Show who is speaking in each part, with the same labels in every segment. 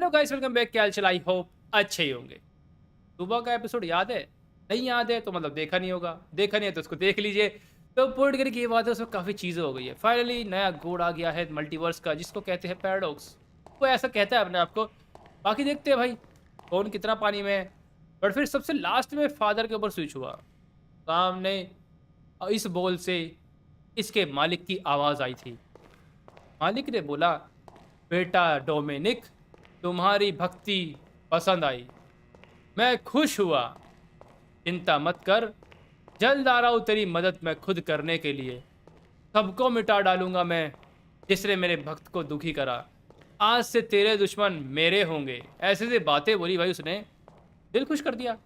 Speaker 1: Hello guys, welcome back. क्या हाल चाल? I hope अच्छे ही होंगे। सुबह का एपिसोड याद है? नहीं याद है तो मतलब देखा नहीं होगा, देखा नहीं है तो उसको देख लीजिए। तो पॉइंट करने की ये बात है, उसमें काफ़ी चीज़ें हो गई है। फाइनली नया गोड आ गया है मल्टीवर्स का, जिसको कहते हैं पैराडॉक्स। वो ऐसा कहता है अपने आप को। बाकी देखते हैं भाई कौन कितना पानी में है। बट फिर सबसे लास्ट में फादर के ऊपर स्विच हुआ सामने। इस बॉल से इसके मालिक की आवाज़ आई थी। मालिक ने बोला, बेटा डोमिनिक, तुम्हारी भक्ति पसंद आई, मैं खुश हुआ। चिंता मत कर, जल्द आ रहा हूँ तेरी मदद मैं खुद करने के लिए। सबको मिटा डालूंगा मैं जिसने मेरे भक्त को दुखी करा। आज से तेरे दुश्मन मेरे होंगे। ऐसे ऐसे बातें बोली भाई उसने, दिल खुश कर दिया।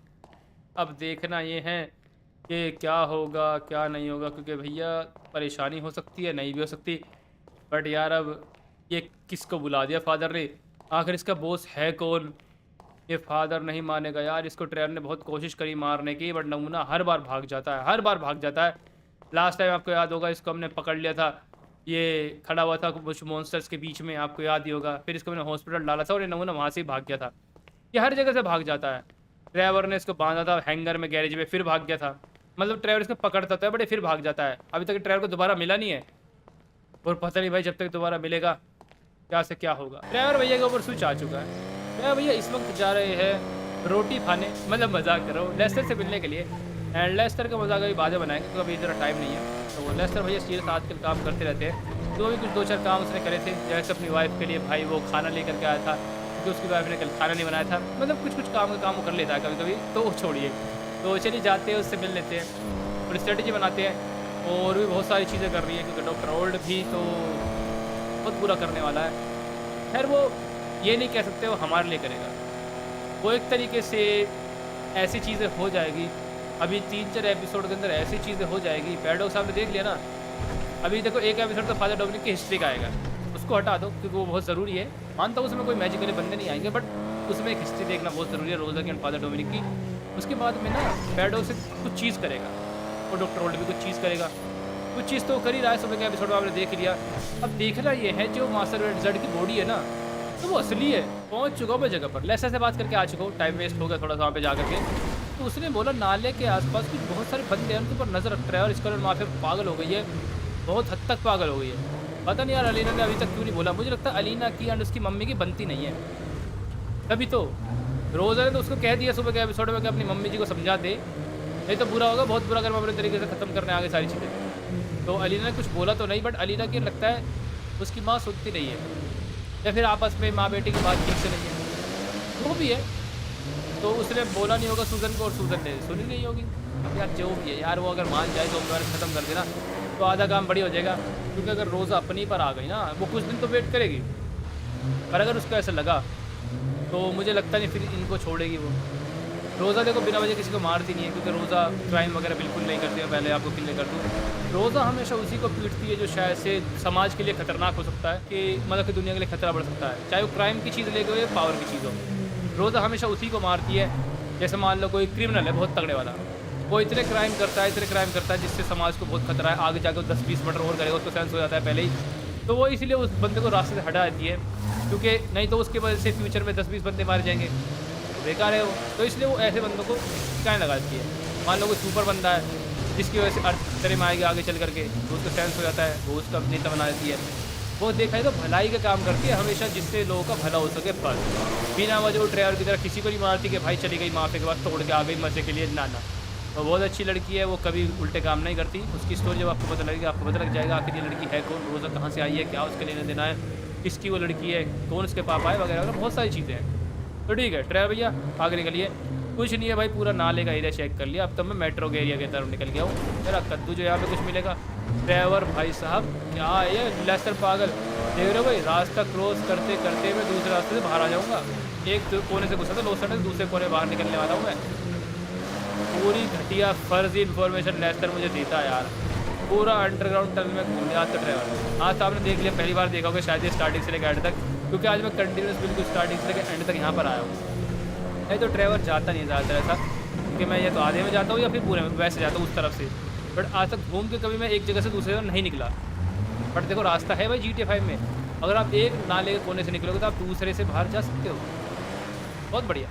Speaker 1: अब देखना ये है कि क्या होगा क्या नहीं होगा, क्योंकि भैया परेशानी हो सकती है, नहीं भी हो सकती। बट यार अब ये किसको बुला दिया फादर ने? आखिर इसका बॉस है कौन? ये फादर नहीं मानेगा यार। इसको ट्रेनर ने बहुत कोशिश करी मारने की, बट नमूना हर बार भाग जाता है, हर बार भाग जाता है। लास्ट टाइम आपको याद होगा, इसको हमने पकड़ लिया था, ये खड़ा हुआ था कुछ मॉन्स्टर्स के बीच में, आपको याद ही होगा। फिर इसको मैंने हॉस्पिटल डाला था और ये नमूना वहाँ से ही भाग गया था। ये हर जगह से भाग जाता है। ड्राइवर ने इसको बांधा था हैंगर में गैरेज में, फिर भाग गया था। मतलब ड्राइवर इसको पकड़ता था बट ये फिर भाग जाता है। अभी तक ड्राइवर को दोबारा मिला नहीं है, और पता नहीं भाई जब तक दोबारा मिलेगा क्या से क्या होगा। ड्राइवर भैया के ऊपर स्विच आ चुका है। ड्राइवर भैया इस वक्त जा रहे हैं रोटी खाने, मतलब मजाक करो, लेस्टर से मिलने के लिए। एंड लेस्टर का मजाक अभी बाद में बनाएंगे क्योंकि अभी ज़रा टाइम नहीं है। तो लेस्टर भैया सीरियस आजकल काम करते रहते हैं। तो अभी कुछ 2-4 काम उसने करे थे, जैसे अपनी वाइफ के लिए भाई वो खाना लेकर के आया था, क्योंकि उसकी वाइफ ने कल खाना नहीं बनाया था। मतलब कुछ कुछ काम का काम वो कर लेता है कभी कभी, तो वो छोड़िए। तो चलिए जाते हैं, उससे मिल लेते हैं और स्ट्रेटजी बनाते हैं। और भी बहुत सारी चीज़ें कर रही है, क्योंकि डॉक्टर ओल्ड भी तो बहुत बुरा करने वाला है। खैर वो ये नहीं कह सकते वो हमारे लिए करेगा, वो एक तरीके से ऐसी चीज़ें हो जाएगी। अभी 3-4 एपिसोड के अंदर ऐसी चीज़ें हो जाएगी। पैराडॉक्स आपने देख लिया ना। अभी देखो एक एपिसोड तो फादर डोमिनिक की हिस्ट्री का आएगा, उसको हटा दो क्योंकि वो बहुत ज़रूरी है। मानता हूँ उसमें कोई मैजिकली बंदे नहीं आएंगे, बट उसमें एक हिस्ट्री देखना बहुत ज़रूरी है, रोज़ा की एंड फादर डोमिनिक की। उसके बाद में ना पैराडॉक्स कुछ चीज़ करेगा और डॉक्टर ओल्ड भी कुछ चीज़ करेगा। कुछ चीज़ तो कर ही रहा है, सुबह के एपिसोड में आपने देख लिया। अब देखना ये है जो मास्टर जेड की बॉडी है ना, तो वो असली है। पहुंच चुका हूँ मैं जगह पर, लेसर से बात करके आ चुका हूँ, टाइम वेस्ट हो गया थोड़ा सा वहाँ पे जा करके। तो उसने बोला नाले के आसपास कुछ बहुत सारे बंदे हैं, उनके ऊपर नज़र रख रहा है, और इसका माफिया पागल हो गई है, बहुत हद तक पागल हो गई है। पता नहीं यार अलीना ने अभी तक क्यों नहीं बोला। मुझे लगता है अलीना की एंड उसकी मम्मी की बनती नहीं है। तभी तो रोज़ा ने तो उसको कह दिया सुबह के एपिसोड में कि अपनी मम्मी जी को समझा दे, नहीं तो बुरा होगा, बहुत बुरा अगर मैं अपने तरीके से ख़त्म करने आगे सारी चीज़ें। तो अलीना ने कुछ बोला तो नहीं, बट अलीना की लगता है उसकी माँ सुनती नहीं है, या फिर आपस में माँ बेटी की बात ठीक से नहीं है, वो भी है। तो उसने बोला नहीं होगा सूजन को, और सूजन ने सुनी नहीं होगी। अब यार जो भी है यार, वो अगर मान जाए तो उम्मीदवार ख़त्म कर देना तो आधा काम बड़ी हो जाएगा। क्योंकि अगर रोज़ा अपनी पर आ गई ना, वो कुछ दिन तो वेट करेगी, पर अगर उसको ऐसा लगा तो मुझे लगता नहीं फिर इनको छोड़ेगी वो। रोज़ा देखो बिना वजह किसी को मारती नहीं है, क्योंकि रोज़ा क्राइम वगैरह बिल्कुल नहीं करती है। पहले आपको क्लियर कर दूँ, रोज़ा हमेशा उसी को पीटती है जो शायद से समाज के लिए खतरनाक हो सकता है, कि मतलब कि दुनिया के लिए खतरा बढ़ सकता है, चाहे वो क्राइम की चीज़ लेके हो या पावर की चीज़ हो। रोज़ा हमेशा उसी को मारती है। जैसे मान लो कोई क्रिमिनल है बहुत तगड़े वाला, वो इतने क्राइम करता है, इतने क्राइम करता है जिससे समाज को बहुत खतरा है, आगे जाकर 10-20 मर्डर और करेगा, उसको सेंस हो जाता है पहले ही। तो वो इसीलिए उस बंदे को रास्ते से हटा देती है, क्योंकि नहीं तो उसकी वजह से फ्यूचर में 10-20 बंदे मारे जाएंगे, बेकार है वो। तो इसलिए वो ऐसे बंदों को ठिकाने लगा देती है। मान लो कोई सुपर बंदा है जिसकी वजह से अर्थ खतरे में आएगा आगे चल करके, तो उसको सेंस हो जाता है, वो उसका नेता बना देती है। वो देखा है तो भलाई का काम करती है हमेशा, जिससे लोगों का भला हो सके। बस बिना वजह वो ड्राइवर की तरह किसी को नहीं मारती कि भाई चली गई माफिया के बाद तोड़ के आ गई मजे के लिए, ना ना। वो बहुत अच्छी लड़की है, वो कभी उल्टे काम नहीं करती। उसकी स्टोरी जब आपको पता लगेगा, आपको पता लग जाएगा आखिर ये लड़की है कौन, रोज़ा कहाँ से आई है, क्या उसके लेना देना है, किसकी वो लड़की है, कौन उसके पापा है, वगैरह वगैरह बहुत सारी चीज़ें हैं। तो ठीक है ड्राइवर भैया आगे निकलिए। कुछ नहीं है भाई, पूरा नाले का एरिया चेक कर लिया। अब तो मैं मेट्रो के एरिया की तरफ निकल गया हूँ। मेरा कद्दू जो यहाँ पे कुछ मिलेगा। ड्राइवर भाई साहब क्या है ये लेस्टर पागल, देख रहे हो भाई, रास्ता क्रॉस करते करते मैं दूसरे रास्ते से बाहर आ जाऊँगा। एक तो कोने से घुसा था लोसर से, दूसरे कोने बाहर निकलने वाला हूँ मैं। पूरी घटिया फर्जी इन्फॉर्मेशन लेस्टर मुझे देता है यार। पूरा अंडरग्राउंड टनल में घूमने आता ड्राइवर। आज तो आपने देख लिया, पहली बार देखा होगा शायद ये स्टार्टिंग से लेकर एंड तक, क्योंकि आज मैं कंटिन्यूस बिल्कुल स्टार्टिंग से लेकर एंड तक यहाँ पर आया हूँ। नहीं तो ड्राइवर जाता नहीं ज़्यादातर ऐसा, क्योंकि मैं या तो आधे में जाता हूँ या फिर पूरे में, वैसे जाता हूँ उस तरफ से। बट आज तक घूम के कभी मैं एक जगह से दूसरी जगह नहीं निकला। बट देखो रास्ता है भाई GTA 5 में, अगर आप एक नाले के कोने से निकलोगे तो आप दूसरे से बाहर जा सकते हो। बहुत बढ़िया,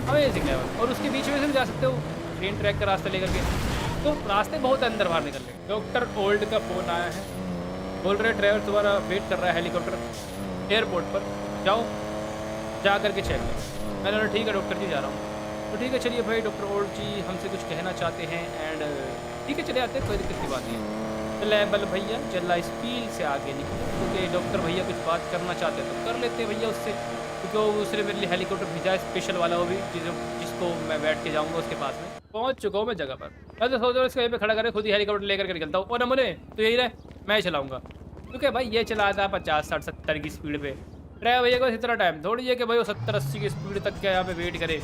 Speaker 1: अमेजिंग लेवल। और उसके बीच में से भी जा सकते हो ट्रेन ट्रैक का रास्ता लेकर के। तो रास्ते बहुत अंदर बाहर निकल गए। डॉक्टर ओल्ड का फ़ोन आया है, बोल रहे ड्राइवर तुम्हारा वेट कर रहा है हेलीकॉप्टर एयरपोर्ट पर, जाओ जा करके चेक करो। मैंने बोला ठीक है डॉक्टर जी, जा रहा हूँ। तो ठीक है चलिए भाई, डॉक्टर ओल्ड जी हमसे कुछ कहना चाहते हैं एंड ठीक है चले आते हैं, कोई दिक्कत की बात नहीं है। तो लेबल भैया जल्ला स्पीड से आगे निकले, क्योंकि डॉक्टर भैया कुछ बात करना चाहते हैं तो कर लेते हैं भैया उससे, क्योंकि वो उसने मेरे लिए हेलीकॉप्टर भेजा है स्पेशल वाला, वो भी जिसको मैं बैठ के जाऊँगा उसके पास में। पहुँच चुका हूँ मैं जगह पर। मैं तो सोच रहा हूँ इसको यहीं पे खड़ा करके खुद ही हेलीकॉप्टर लेकर के निकलता हूँ। और नमूने तो यही रहे, मैं चलाऊँगा, क्योंकि भाई ये चलाता है 50, 60, 70 की स्पीड पे। ड्राइवर भैया को इतना टाइम थोड़ी है कि भाई वो 70-80 की स्पीड तक क्या यहाँ पे वेट करे।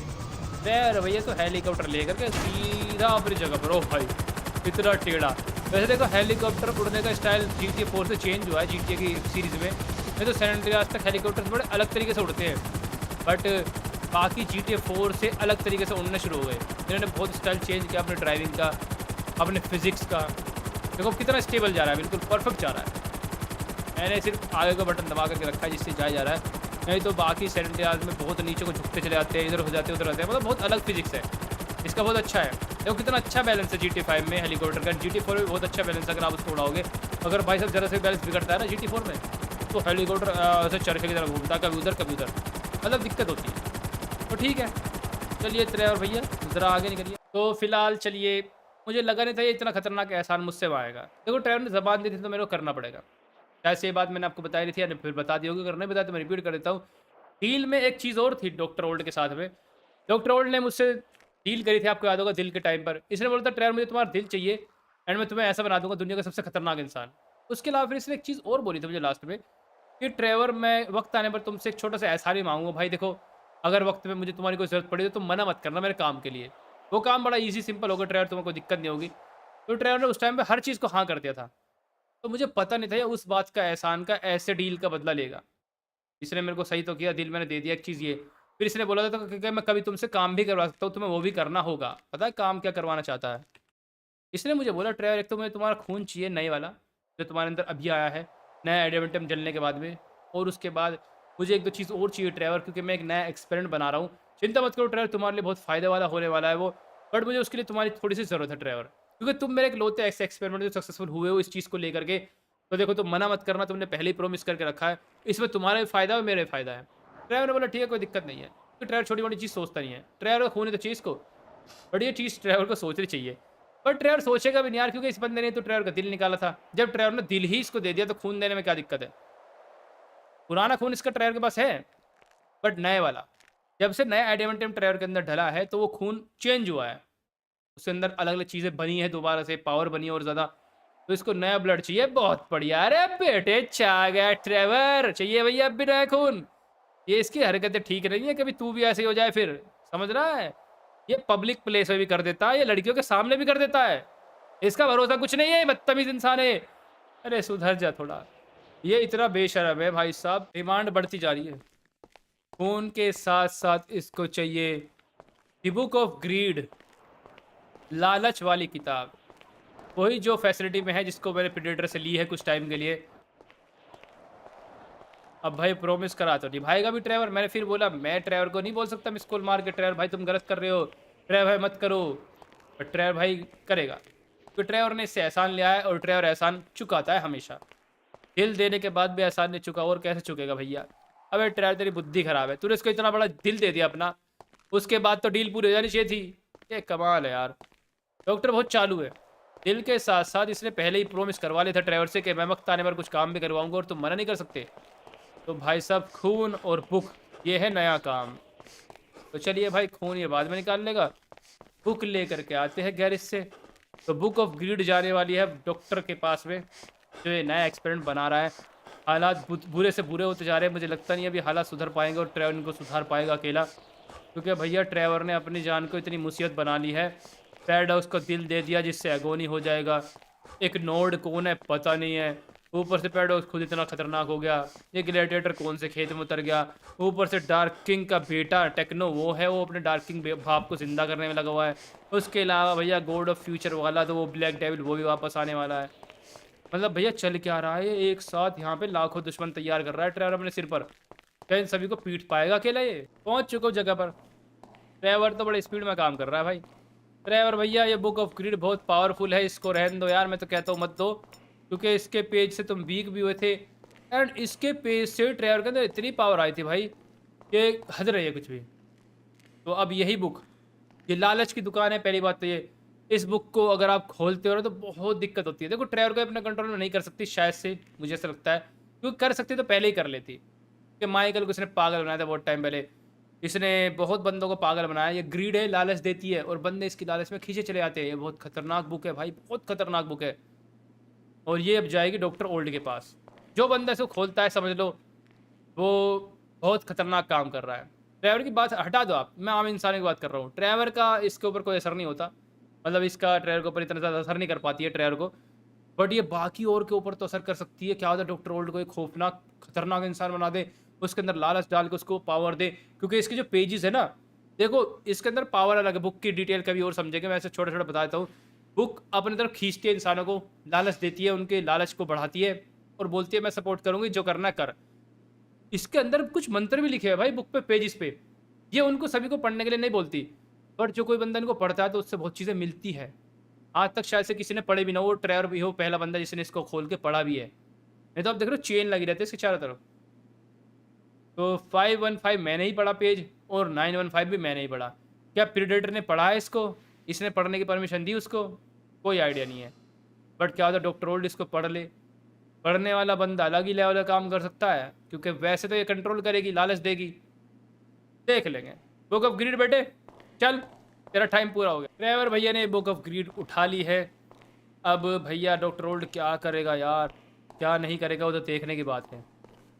Speaker 1: ड्राइवर भैया तो हेलीकॉप्टर लेकर के सीधा अपनी जगह पर। ओह भाई इतना टेढ़ा। वैसे देखो हेलीकॉप्टर उड़ने का स्टाइल GTA 4 से चेंज हुआ है, GTA की सीरीज़ में। नहीं तो सैन अंड्रियास तक हेलीकॉप्टर बड़े अलग तरीके से उड़ते हैं, बट बाकी GTA 4 से अलग तरीके से उड़ने शुरू हो गए। इन्होंने बहुत स्टाइल चेंज किया अपने ड्राइविंग का, अपने फिजिक्स का। देखो कितना स्टेबल जा रहा है, बिल्कुल परफेक्ट जा रहा है। मैंने सिर्फ आगे का बटन दबा करके रखा है जिससे जाया जा रहा है, नहीं तो बाकी सैन अंड्रियास में बहुत नीचे को झुकते चले जाते हैं, इधर हो जाते हैं उधर होते हैं, मतलब बहुत अलग फिजिक्स है। इसका बहुत अच्छा है। देखो कितना अच्छा बैलेंस है GTA 5 में हेलीकॉप्टर का। GTA 4 में बहुत अच्छा बैलेंस है अगर आप उसको उड़ाओगे। अगर भाई साहब ज़रा से बैलेंस बिगड़ता है ना GTA 4 में, तो हेलीकॉप्टर ऐसे चरखे की तरह घूमता है, कभी उधर कभी उधर, मतलब दिक्कत होती है। तो ठीक है चलिए ड्राइवर भैया ज़रा आगे निकलिए। तो फिलहाल चलिए, मुझे लगा नहीं था ये इतना खतरनाक एहसान मुझसे आएगा। देखो ड्राइवर ने ज़बान दी थी तो मेरे को करना पड़ेगा। ऐसे ये बात मैंने आपको बताई नहीं थी, या फिर बता दी होगी, अगर नहीं बताया तो मैं रिपीट कर देता हूँ। डील में एक चीज़ और थी डॉक्टर ओल्ड के साथ में। डॉक्टर ओल्ड ने मुझसे डील करी थी, आपको याद होगा, दिल के टाइम पर। इसने बोला था ट्रेवर मुझे तुम्हारा दिल चाहिए एंड मैं तुम्हें ऐसा बना दूंगा दुनिया का सबसे खतरनाक इंसान। उसके अलावा फिर इसने एक चीज़ और बोली थी मुझे लास्ट में कि ट्रेवर मैं वक्त आने पर तुमसे एक छोटा सा एहसान ही मांगूंगा। भाई देखो अगर वक्त में मुझे तुम्हारी कोई ज़रूरत पड़ी तो तुम मना मत करना मेरे काम के लिए। वो काम बड़ा ईजी सिंपल होगा ट्रेवर, तुम्हें कोई दिक्कत नहीं होगी। तो ट्रेवर ने उस टाइम पर हर चीज़ को हाँ कर दिया था। तो मुझे पता नहीं था ये उस बात का एहसान का ऐसे डील का बदला लेगा। इसने मेरे को सही तो किया, दिल मैंने दे दिया एक चीज़ ये। फिर इसने बोला था कि मैं कभी तुमसे काम भी करवा सकता हूँ, तुम्हें वो भी करना होगा। पता है काम क्या करवाना चाहता है? इसने मुझे बोला ट्रेवर एक तो मुझे तुम्हारा खून चाहिए नए वाला, जो तुम्हारे अंदर अभी आया है, नया एडेमेंटम जलने के बाद में। और उसके बाद मुझे 1-2 चीज़ और चाहिए ट्रेवर, क्योंकि मैं एक नया एक्सपेरिमेंट बना रहा हूँ। चिंता मत करो ट्रेवर, तुम्हारे लिए बहुत फ़ायदे वाला होने वाला है वो, बट मुझे उसके लिए तुम्हारी थोड़ी-सी ज़रूरत है ट्रेवर। क्योंकि तुम मेरे इकलौते ऐसे एक्सपेरिमेंट जो सक्सेसफुल हुए हो इस चीज़ को लेकर के। तो देखो तुम मना मत करना, तुमने पहले ही प्रॉमिस करके रखा है। इसमें तुम्हारा भी फ़ायदा है और मेरा भी फ़ायदा है। ट्रेवर ने बोला ठीक है कोई दिक्कत नहीं है। तो ट्रेवर छोटी-मोटी चीज़ सोचता नहीं है। ट्रेवर का खून है तो चाहिए इसको, बट ये चीज़ ट्रेवर को सोचनी चाहिए। पर ट्रेवर सोचेगा भी नहीं यार, क्योंकि इस बंदे ने तो ट्रेवर का दिल निकाला था। जब ट्रेवर ने दिल ही इसको दे दिया तो खून देने में क्या दिक्कत है? पुराना खून इसका ट्रेवर के पास है, बट नए वाला। जब से नया एडेमेंटम ट्रेवर के अंदर ढला है तो वो खून चेंज हुआ है। उसके अंदर अलग-अलग चीज़ें बनी हैं, दोबारा से पावर बनी है और ज़्यादा। तो इसको नया ब्लड चाहिए, बहुत बढ़िया। अरे बेटे छा गया ट्रेवर, चाहिए भैया अब भी नया खून। ये इसकी हरकतें ठीक नहीं है, कभी तू भी ऐसे ही हो जाए फिर, समझ रहा है? ये पब्लिक प्लेस में भी कर देता है, ये लड़कियों के सामने भी कर देता है। इसका भरोसा कुछ नहीं है, ये बदतमीज़ इंसान है। अरे सुधर जा थोड़ा। ये इतना बेशर्म है भाई साहब, डिमांड बढ़ती जा रही है। खून के साथ-साथ इसको चाहिए द बुक ऑफ ग्रीड, लालच वाली किताब। वही जो फैसिलिटी में है जिसको मैंने प्रेडेटर से ली है कुछ टाइम के लिए। अब भाई प्रॉमिस करा तो निभाएगा भी ट्रेवर। मैंने फिर बोला मैं ट्रेवर को नहीं बोल सकता मिस कॉल मार के ट्रेवर भाई तुम गलत कर रहे हो, ट्रेवर भाई मत करो। पर ट्रेवर भाई करेगा, तो ट्रेवर ने इससे एहसान लिया है और ट्रेवर एहसान चुकाता है हमेशा। दिल देने के बाद भी एहसान नहीं चुका और कैसे चुकेगा भैया? अबे ट्रेवर तेरी बुद्धि खराब है, तूने इसको इतना बड़ा दिल दे दिया अपना, उसके बाद तो डील पूरी हो जानी चाहिए थी। ये कमाल है यार, डॉक्टर बहुत चालू है। दिल के साथ साथ इसने पहले ही प्रॉमिस करवा लिया था ट्रेवर से कि मैं वक्त आने पर कुछ काम भी करवाऊंगा और तुम मना नहीं कर सकते। तो भाई साहब खून और बुक ये है नया काम। तो चलिए भाई खून ये बाद में निकाल लेगा, बुक लेकर के आते हैं गैरेज से। तो बुक ऑफ ग्रीड जाने वाली है डॉक्टर के पास में, जो ये नया एक्सपेरिमेंट बना रहा है। हालात बुरे से बुरे होते जा रहे हैं, मुझे लगता नहीं अभी हालात सुधर पाएंगे और ट्रेवर इनको सुधार पाएगा अकेला, क्योंकि भैया ट्रेवर ने अपनी जान को इतनी मुसीबत बना ली है। पैराडॉक्स को दिल दे दिया जिससे एगोनी हो जाएगा। एक नोड कौन है पता नहीं है, ऊपर से पैराडॉक्स खुद इतना खतरनाक हो गया। ये ग्लैडिएटर कौन से खेत में उतर गया, ऊपर से डार्क किंग का बेटा टेक्नो वो है, वो अपने डार्क किंग भाप को जिंदा करने में लगा हुआ है। उसके अलावा भैया गॉड ऑफ फ्यूचर वाला तो वो ब्लैक डेविल वो भी वापस आने वाला है। मतलब भैया चल क्या रहा है, एक साथ यहाँ पे लाखों दुश्मन तैयार कर रहा है ट्रेवर अपने सिर पर। क्या इन सभी को पीट पाएगा अकेला ये? पहुंच चुका हूँ जगह पर। ट्रेवर तो बड़े स्पीड में काम कर रहा है भाई। ट्रेवर भैया ये बुक ऑफ ग्रीड बहुत पावरफुल है, इसको रहने दो यार, मैं तो कहता हूँ मत दो, क्योंकि इसके पेज से तुम वीक भी हुए थे। एंड इसके पेज से ट्रेवर के अंदर इतनी पावर आई थी भाई कि हद रही है कुछ भी। तो अब यही बुक, ये लालच की दुकान है पहली बात तो ये। इस बुक को अगर आप खोलते हो ना तो बहुत दिक्कत होती है। देखो ट्रेवर को अपने कंट्रोल में नहीं कर सकती शायद से, मुझे ऐसा लगता है, क्योंकि कर सकती तो पहले ही कर लेती। कि माइकल को इसने पागल बनाया था बहुत टाइम पहले, इसने बहुत बंदों को पागल बनाया। ये ग्रीड है, लालच देती है और बंदे इसकी लालच में खींचे चले आते हैं। ये बहुत खतरनाक बुक है भाई, बहुत खतरनाक बुक है। और ये अब जाएगी डॉक्टर ओल्ड के पास। जो बंदा इसको खोलता है समझ लो वो बहुत खतरनाक काम कर रहा है। ट्रेवर की बात हटा दो आप, मैं आम इंसान की बात कर रहा हूँ। ट्रेवर का इसके ऊपर कोई असर नहीं होता, मतलब इसका ट्रेवर के ऊपर इतना ज़्यादा असर नहीं कर पाती है ट्रेवर को, बट ये बाकी और के ऊपर तो असर कर सकती है। क्या होता है डॉक्टर ओल्ड को एक खौफनाक खतरनाक इंसान बना दे, उसके अंदर लालच डाल के उसको पावर दे। क्योंकि इसके जो पेजेस है ना, देखो इसके अंदर पावर अलग है, बुक की डिटेल कभी और समझेंगे, मैं ऐसे छोटा छोटा बता देता हूँ। बुक अपनी तरफ खींचती है इंसानों को, लालच देती है, उनके लालच को बढ़ाती है और बोलती है मैं सपोर्ट करूंगी, जो करना कर। इसके अंदर कुछ मंत्र भी लिखे हैं भाई बुक पे, पेजेस पे। ये उनको सभी को पढ़ने के लिए नहीं बोलती, पर जो कोई बंदा इनको पढ़ता है तो उससे बहुत चीज़ें मिलती है। आज तक शायद से किसी ने पढ़े भी ना हो, ट्रेवर भी हो पहला बंदा जिसने इसको खोल के पढ़ा भी है। नहीं तो आप देख रहे हो चेन लगी रहती है इसके चारों तरफ। तो 515 मैंने ही पढ़ा पेज और 915 भी मैंने ही पढ़ा। क्या प्रीडेटर ने पढ़ा है इसको, इसने पढ़ने की परमिशन दी उसको? कोई आइडिया नहीं है। बट क्या होता है डॉक्टर ओल्ड इसको पढ़ ले, पढ़ने वाला बंदा अलग ही लेवल का काम कर सकता है, क्योंकि वैसे तो ये कंट्रोल करेगी, लालच देगी। देख लेंगे। बुक ऑफ ग्रीड बेटे चल, तेरा टाइम पूरा हो गया। ट्रेवर भैया ने बुक ऑफ ग्रीड उठा ली है। अब भैया डॉक्टर ओल्ड क्या करेगा यार, क्या नहीं करेगा वो तो देखने की बात है।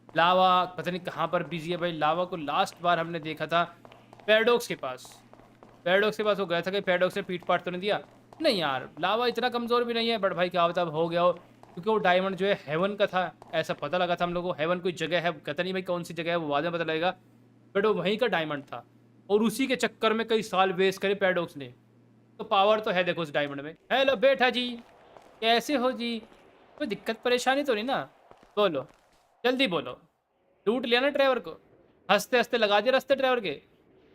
Speaker 1: लावा पता नहीं कहाँ पर बिजी है भाई। लावा को लास्ट बार हमने देखा था पैराडॉक्स के पास। पैराडॉक्स के पास वो गया था कि पैराडॉक्स ने पीट पाट तो नहीं दिया? नहीं यार, लावा इतना कमज़ोर भी नहीं है, बट भाई क्या होता हो गया हो, क्योंकि वो डायमंड जो है हेवन का था, ऐसा पता लगा था हम लोग को। हेवन कोई जगह है, कहता नहीं भाई कौन सी जगह है, वो बाद में पता लगेगा, बट वो वहीं का डायमंड था। और उसी के चक्कर में कई साल वेस्ट करे पैराडॉक्स ने। तो पावर तो है देखो उस डायमंड में। हेलो बेटा जी, कैसे हो जी? कोई दिक्कत परेशानी तो नहीं ना? बोलो, जल्दी बोलो। लूट लिया ना ड्राइवर को, हंसते हंसते लगा दिया रास्ते ड्राइवर के।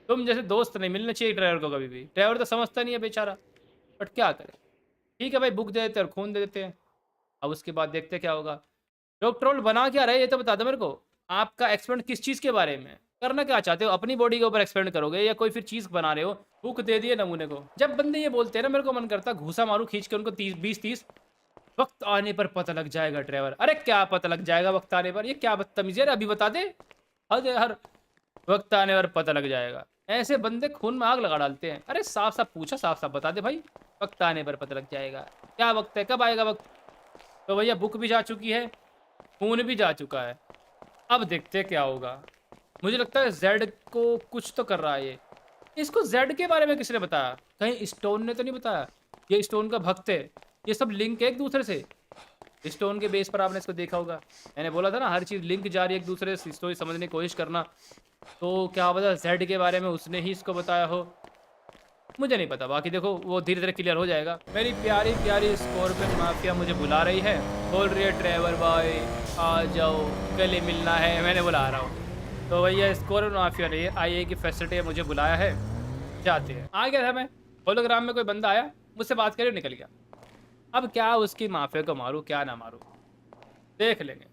Speaker 1: तुम जैसे दोस्त नहीं मिलना चाहिए ड्राइवर को कभी भी। ड्राइवर तो समझता नहीं है बेचारा, बट क्या करे। ठीक है भाई, बुक दे देते हैं और खून दे देते हैं। अब उसके बाद देखते हैं क्या होगा। डॉक्टर ओल्ड बना क्या रहे ये तो बता दो मेरे को। आपका एक्सपेरिमेंट किस चीज़ के बारे में करना क्या चाहते हो? अपनी बॉडी के ऊपर एक्सपेरिमेंट करोगे या कोई फिर चीज़ बना रहे हो? बुक दे दिए नमूने को। जब बंदे ये बोलते हैं ना, मेरे को मन करता घूसा मारूं खींच के उनको 20-30। वक्त आने पर पता लग जाएगा ड्राइवर। अरे क्या पता लग जाएगा वक्त आने पर? ये क्या बदतमीजी है, अभी बता दे। हर वक्त आने पर पता लग जाएगा, ऐसे बंदे खून में आग लगा डालते हैं। अरे साफ साफ पूछा, साफ साफ बता दे भाई। वक्त आने पर पता लग जाएगा, क्या वक्त है, कब आएगा वक्त? तो भैया बुक भी जा चुकी है, खून भी जा चुका है। अब देखते क्या होगा। मुझे लगता है जेड को कुछ तो कर रहा है ये। इसको जेड के बारे में किसने बताया? कहीं स्टोन ने तो नहीं बताया? ये स्टोन का भक्त है, ये सब लिंक है एक दूसरे से। स्टोन के बेस पर आपने इसको देखा होगा। मैंने बोला था ना हर चीज़ लिंक जा रही है एक दूसरे से, स्टोरी समझने की कोशिश करना। तो क्या पता जेड के बारे में उसने ही इसको बताया हो, मुझे नहीं पता। बाकी देखो वो धीरे धीरे क्लियर हो जाएगा। मेरी प्यारी प्यारी स्कॉर्पियन माफिया मुझे बुला रही है, बोल रही है ड्राइवर भाई आ जाओ, गले मिलना है। मैंने बुला रहा हूँ। तो भैया स्कॉर्पियन माफिया ने आई की फैसिलिटी मुझे बुलाया है, जाते हैं। आ गया था मैं, होलोग्राम में कोई बंदा आया, मुझसे बात करे निकल गया। अब क्या उसकी माफिया को मारूं क्या ना मारूं, देख लेंगे।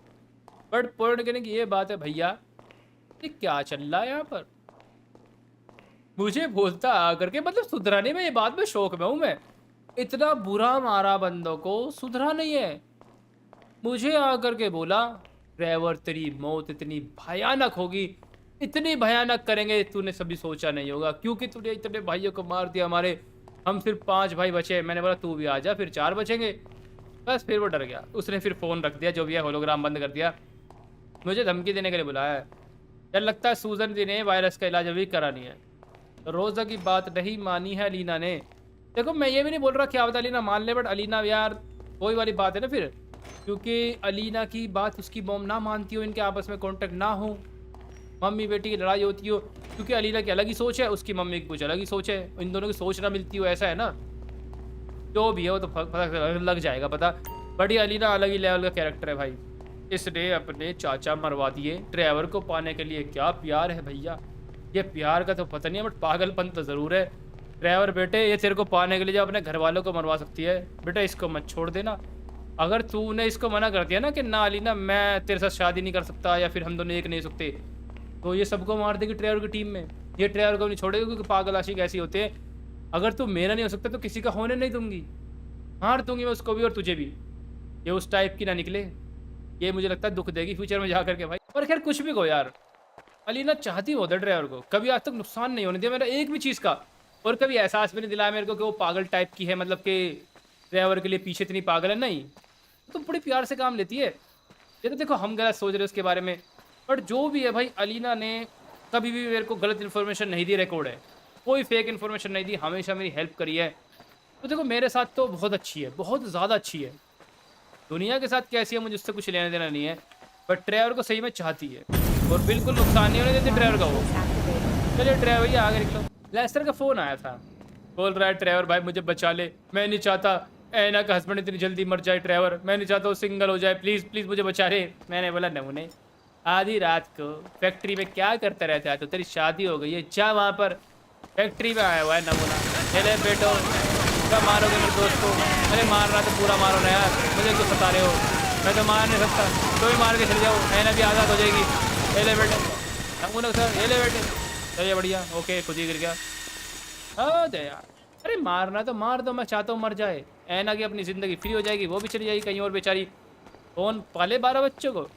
Speaker 1: बट पॉइंट करने की ये बात है भैया, ये क्या चल रहा है यहाँ पर? मुझे बोलता आकर के, मतलब सुधराने में, ये बात में शौक में हूँ मैं। इतना बुरा मारा बंदों को, सुधरा नहीं है। मुझे आकर के बोला ड्राइवर तेरी मौत इतनी भयानक होगी, इतनी भयानक करेंगे तूने सभी सोचा नहीं होगा, क्योंकि तूने इतने भाइयों को मार दिया हमारे। हम सिर्फ 5 भाई बचे। मैंने बोला तू भी आ जा, फिर 4 बचेंगे। बस फिर वो डर गया, उसने फिर फ़ोन रख दिया, जो भी है होलोग्राम बंद कर दिया। मुझे धमकी देने के लिए बुलाया है। यार लगता है सूजन दी ने वायरस का इलाज अभी करा नहीं है। रोज़ा की बात नहीं मानी है अलीना ने। देखो मैं ये भी नहीं बोल रहा क्या बता अलीना मान ले, बट अलीना यार वही वाली बात है ना फिर, क्योंकि अलीना की बात उसकी मॉम ना मानती हो, इनके आपस में कॉन्टेक्ट ना हो, मम्मी बेटी की लड़ाई होती हो, क्योंकि अलीना की अलग ही सोच है, उसकी मम्मी की कुछ अलग ही सोच है, इन दोनों की सोच ना मिलती हो, ऐसा है ना। जो भी है वो तो पता लग जाएगा पता। बट ये अलीना अलग ही लेवल का कैरेक्टर है भाई। इसने अपने चाचा मरवा दिए ड्राइवर को पाने के लिए। क्या प्यार है भैया, ये प्यार का तो पता नहीं है बट पागलपन तो ज़रूर है। ड्राइवर बेटे ये तेरे को पाने के लिए जो अपने घर वालों को मरवा सकती है, बेटा इसको मत छोड़ देना। अगर तूने इसको मना कर दिया ना कि ना अलीना मैं तेरे साथ शादी नहीं कर सकता या फिर हम दोनों एक नहीं हो सकते, तो ये सबको मार देगी ड्राइवर की टीम में। ये ड्राइवर को नहीं छोड़ेगी क्योंकि पागल आशिक ऐसी होते हैं। अगर तू मेरा नहीं हो सकता तो किसी का होने नहीं दूंगी, मार दूंगी मैं उसको भी और तुझे भी। ये उस टाइप की ना निकले, ये मुझे लगता है दुख देगी फ्यूचर में जा करके भाई। पर खैर कुछ भी कहो यार, अलीना चाहती होता ड्राइवर को, कभी आज तक नुकसान नहीं होने दिया मेरा एक भी चीज़ का, और कभी एहसास भी नहीं दिलाया मेरे को कि वो पागल टाइप की है, मतलब कि ड्राइवर के लिए पीछे इतनी पागल है। नहीं, तो बड़ी प्यार से काम लेती है। ये तो देखो हम गलत सोच रहे हैं उसके बारे में, बट जो भी है भाई अलीना ने कभी भी मेरे को गलत इन्फॉर्मेशन नहीं दी, रिकॉर्ड है, कोई फेक इन्फॉर्मेशन नहीं दी, हमेशा मेरी हेल्प करी है। तो देखो मेरे साथ तो बहुत अच्छी है, बहुत ज़्यादा अच्छी है। दुनिया के साथ कैसी है मुझे उससे कुछ लेना देना नहीं है, बट ड्राइवर को सही में चाहती है और बिल्कुल नुकसान नहीं होने देती ड्राइवर का वो। चलिए ड्राइवर ही आगे निकलो। लेस्टर का फ़ोन आया था, बोल रहा है ड्राइवर भाई मुझे बचा ले, मैं नहीं चाहता ऐना का हस्बैंड इतनी जल्दी मर जाए ड्राइवर, मैं नहीं चाहता वो सिंगल हो जाए, प्लीज़ प्लीज़ मुझे बचा ले। मैंने बोला नमूने आधी रात को फैक्ट्री में क्या करता रहता है, तो तेरी शादी हो गई है, जा वहाँ पर फैक्ट्री में आया हुआ है नमूना। चले बेटो कब मारोगे मेरे दोस्त को? अरे मारना तो पूरा मारो ना यार, मुझे क्यों सता रहे हो? मैं तो मार नहीं सकता, तो भी मार के चले जाओ, ऐना भी आज़ाद हो जाएगी। ये ले बेटे नमूना सर, ये ले बेटे। चलिए बढ़िया, ओके खुद ही गिर गया। अरे यार, अरे मारना तो मार दो, मैं चाहता हूँ मर जाए, ऐना की अपनी ज़िंदगी फ्री हो जाएगी, वो भी चली जाएगी कहीं और बेचारी। कौन पाले 12 बच्चों को?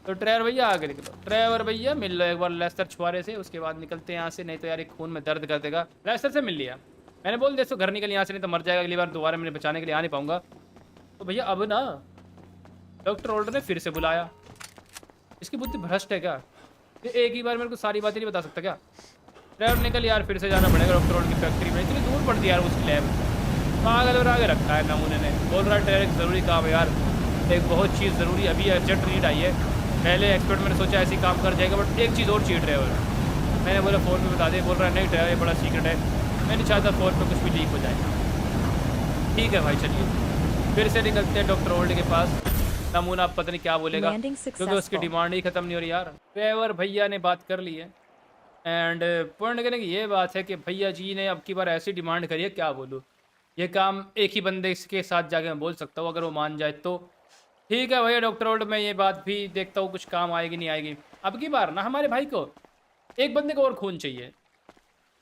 Speaker 1: तो ड्राइवर भैया आगे निकलो, ड्राइवर भैया मिल लो एक बार लेस्टर छुआरे से, उसके बाद निकलते हैं यहाँ से, नहीं तो यार एक खून में दर्द कर देगा। लेस्टर से मिल लिया, मैंने बोल दिया इसको घर निकल यहाँ से, नहीं तो मर जाएगा, अगली बार दोबारा मैंने बचाने के लिए आ नहीं पाऊंगा। तो भैया अब ना डॉक्टर ओल्डर ने फिर से बुलाया, इसकी बुद्धि भ्रष्ट है क्या? ये एक ही बार मेरे को सारी बातें नहीं बता सकता क्या? ड्राइवर निकल यार, फिर से जाना पड़ेगा डॉक्टर ओल्डर की फैक्ट्री में, इतनी दूर पड़ती है यार उसकी लैब। पागल और आगे रखा है नमूने ने, बोल रहा है ड्राइवर एक ज़रूरी काम है यार, एक बहुत चीज़ ज़रूरी अभी अर्जेंट नीड आई है। पहले एक्सपर्ट मैंने सोचा ऐसे ही काम कर जाएगा, बट एक चीज़ और चाहिए ड्राइवर। मैंने बोला फ़ोन में बता दे, बोल रहा है नहीं ड्राइवर ये बड़ा सीक्रेट है, मैं नहीं चाहता फ़ोन पे कुछ भी लीक हो जाए। ठीक है भाई चलिए, फिर से निकलते हैं डॉक्टर ओल्ड के पास। नमूना पता नहीं क्या बोलेगा क्योंकि उसकी डिमांड ही ख़त्म नहीं हो रही यार। ड्राइवर भैया ने बात कर ली है एंड पॉइंट करने की ये बात है कि भैया जी ने अब की बार ऐसी डिमांड करी है, क्या बोलूँ, ये काम एक ही बंदे के साथ जाके मैं बोल सकता हूँ, अगर वो मान जाए तो ठीक है भैया डॉक्टर ओल्ड, मैं ये बात भी देखता हूँ कुछ काम आएगी नहीं आएगी। अब की बार ना हमारे भाई को एक बंदे को और खून चाहिए,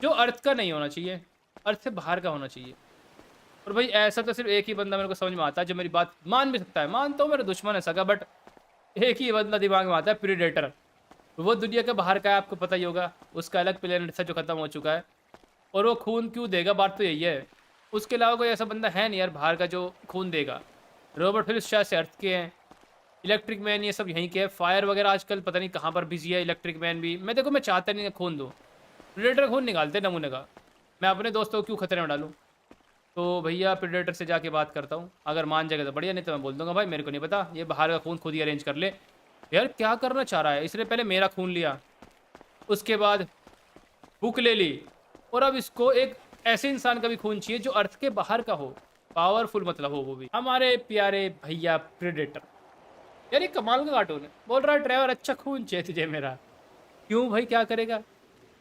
Speaker 1: जो अर्थ का नहीं होना चाहिए, अर्थ से बाहर का होना चाहिए। और भाई ऐसा तो सिर्फ एक ही बंदा मेरे को समझ में आता है जो मेरी बात मान भी सकता है, मानता हूँ मेरा दुश्मन है सगा, बट एक ही बंदा दिमाग में आता है, प्रीडेटर। वो दुनिया के बाहर का है, आपको पता ही होगा, उसका अलग प्लेनेट था जो ख़त्म हो चुका है, और वो खून क्यों देगा, बात तो यही है। उसके अलावा कोई ऐसा बंदा है नहीं यार बाहर का जो खून देगा। रॉबर्ट फिलिप्स शायद से अर्थ के हैं, इलेक्ट्रिक मैन ये सब यहीं के हैं, फायर वगैरह आजकल पता नहीं कहाँ पर बिजी है, इलेक्ट्रिक मैन भी। मैं देखो मैं चाहता नहीं खून दूँ, प्रीडेटर खून निकालते नमूने का, मैं अपने दोस्तों को क्यों खतरे में डालूँ? तो भैया प्रीडेटर से जाके बात करता हूँ, अगर मान जाएगा तो बढ़िया, नहीं तो मैं बोल दूंगा भाई मेरे को नहीं पता, ये बाहर का खून खुद ही अरेंज कर ले। यार क्या करना चाह रहा है, इसने पहले मेरा खून लिया, उसके बाद बुक ले ली, और अब इसको एक ऐसे इंसान का भी खून चाहिए जो अर्थ के बाहर का हो, पावरफुल मतलब हो वो भी। हमारे प्यारे भैया प्रीडेटर, यार ये कमाल का कार्टून है। बोल रहा है ड्राइवर अच्छा खून चाहिए तुझे मेरा, क्यों भाई क्या करेगा?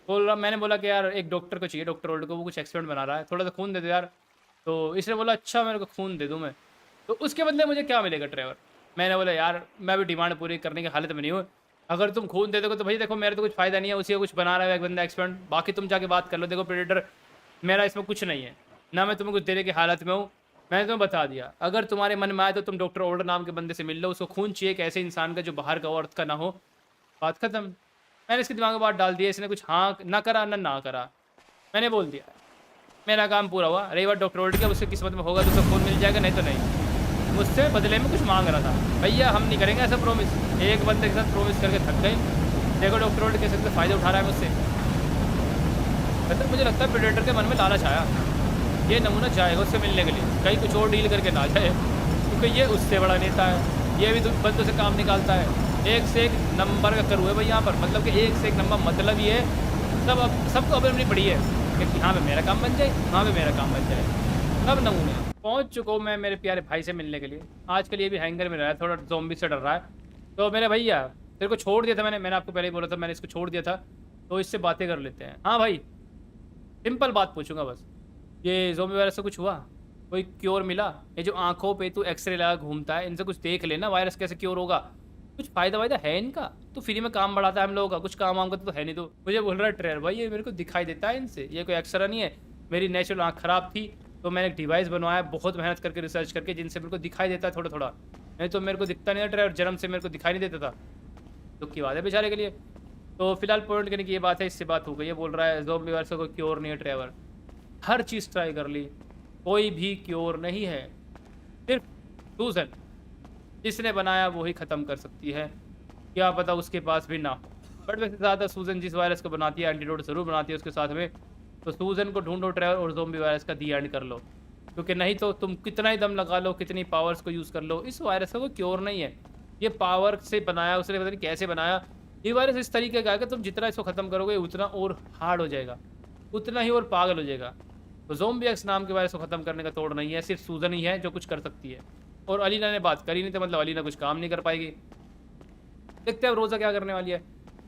Speaker 1: बोल रहा, मैंने बोला कि यार एक डॉक्टर को चाहिए, डॉक्टर ओल्ड को, वो कुछ एक्सपेरिमेंट बना रहा है, थोड़ा सा खून दे दो यार। तो इसने बोला अच्छा मेरे को खून दे दूँ मैं, तो उसके बदले मुझे क्या मिलेगा ड्राइवर? मैंने बोला यार मैं भी डिमांड पूरी करने की हालत में नहीं हूँ, अगर तुम खून दे दोगे तो भाई देखो मेरा तो कुछ फ़ायदा नहीं है, उसी का कुछ बना रहा है एक बंदा एक्सपेरिमेंट, बाकी तुम जाके बात कर लो। देखो प्रेडेटर मेरा इसमें कुछ नहीं है, ना मैं तुम्हें कुछ देने की हालत में हूँ, मैंने तुम्हें बता दिया। अगर तुम्हारे मन में आए तो तुम डॉक्टर ओल्डर नाम के बंदे से मिल लो, उसको खून चाहिए एक ऐसे इंसान का जो बाहर का हो, अर्थ का ना हो, बात खत्म। मैंने इसके दिमाग में बात डाल दिया, इसने कुछ हाँ ना करा ना करा, मैंने बोल दिया मेरा काम पूरा हुआ। रही बात डॉक्टर ओल्डर का, उसकी किस्मत में होगा तो उसको खून मिल जाएगा, नहीं तो नहीं। मुझसे बदले में कुछ मांग रहा था, भैया हम नहीं करेंगे ऐसा प्रॉमिस, एक बंदे के साथ प्रॉमिस करके थक गए। देखो डॉक्टर ओल्डर कैसे सकते फ़ायदा उठा रहा है मुझसे। मतलब मुझे लगता है प्रेडेटर के मन में लालच आया, ये नमूना जाएगा उससे मिलने के लिए, कहीं कुछ और डील करके ना जाए, क्योंकि ये उससे बड़ा नेता है, ये भी बंदों से काम निकालता है, एक से एक नंबर का करू है भाई यहाँ पर, मतलब कि एक से एक नंबर। मतलब ये सबको अपनी अपनी पड़ी है कि यहाँ पे मेरा काम बन जाए, वहाँ पे मेरा काम बन जाए। सब नमूने हैं। पहुँच चुका हूँ मैं मेरे प्यारे भाई से मिलने के लिए। आजकल ये भी हैंगर में रहा है, थोड़ा ज़ॉम्बी से डर रहा है। तो मेरे भैया तेरे को छोड़ दिया था मैंने आपको पहले ही बोला था, मैंने इसको छोड़ दिया था। तो इससे बातें कर लेते हैं। हाँ भाई, सिंपल बात पूछूंगा बस। ये ज़ॉम्बी वायरस से कुछ हुआ? कोई क्योर मिला? ये जो आँखों पे तू एक्स-रे लगा घूमता है, इनसे कुछ देख लेना, वायरस कैसे क्योर होगा? कुछ फ़ायदा-वायदा है इनका? तू फ्री में काम बढ़ाता है हम लोगों का, कुछ काम-वाम का तो है नहीं तू। मुझे बोल रहा है ट्रेवर भाई ये मेरे को दिखाई देता है इनसे, ये कोई एक्स-रे नहीं है। मेरी नेचुरल आँख खराब थी, तो मैंने एक डिवाइस बनवाया बहुत मेहनत करके, रिसर्च करके, जिनसे मेरे को दिखाई देता है थोड़ा-थोड़ा। नहीं तो मेरे को दिखता नहीं था ट्रेवर, जन्म से मेरे को दिखाई नहीं देता था। दुःख की बात है बेचारे के लिए। तो फिलहाल पॉइंट करने की ये बात है, इससे बात हो गई है। बोल रहा है ज़ॉम्बी वायरस का कोई क्योर नहीं है ट्रेवर। हर चीज़ ट्राई कर ली, कोई भी क्योर नहीं है। सिर्फ सूज़न जिसने बनाया वो ही ख़त्म कर सकती है। क्या पता उसके पास भी ना हो। बट वैसे ज़्यादा सूज़न जिस वायरस को बनाती है एंटीडोट ज़रूर बनाती है उसके साथ में। तो सूज़न को ढूँढो ट्रेवर और ज़ॉम्बी वायरस का दी एंड कर लो। क्योंकि नहीं तो तुम कितना ही दम लगा लो, कितनी पावर्स को यूज़ कर लो, इस वायरस का कोई क्योर नहीं है। ये पावर से बनाया उसने, पता नहीं कैसे बनाया। ये वायरस इस तरीके का है कि तुम जितना इसको ख़त्म करोगे उतना और हार्ड हो जाएगा, उतना ही और पागल हो जाएगा। तो ज़ोम्बिएक्स नाम के वायरस को ख़त्म करने का तोड़ नहीं है, सिर्फ सूज़न ही है जो कुछ कर सकती है। और अलीना ने बात करी नहीं, तो मतलब अलीना कुछ काम नहीं कर पाएगी। देखते हैं अब रोज़ा क्या करने वाली है।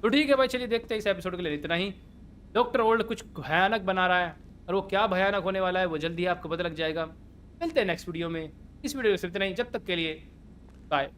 Speaker 1: तो ठीक है भाई, चलिए देखते हैं इस एपिसोड के लिए इतना ही। डॉक्टर ओल्ड कुछ भयानक बना रहा है, और वो क्या भयानक होने वाला है वो जल्दी आपको पता लग जाएगा। मिलते हैं नेक्स्ट वीडियो में। इस वीडियो में सिर्फ इतना ही, जब तक के लिए बाय।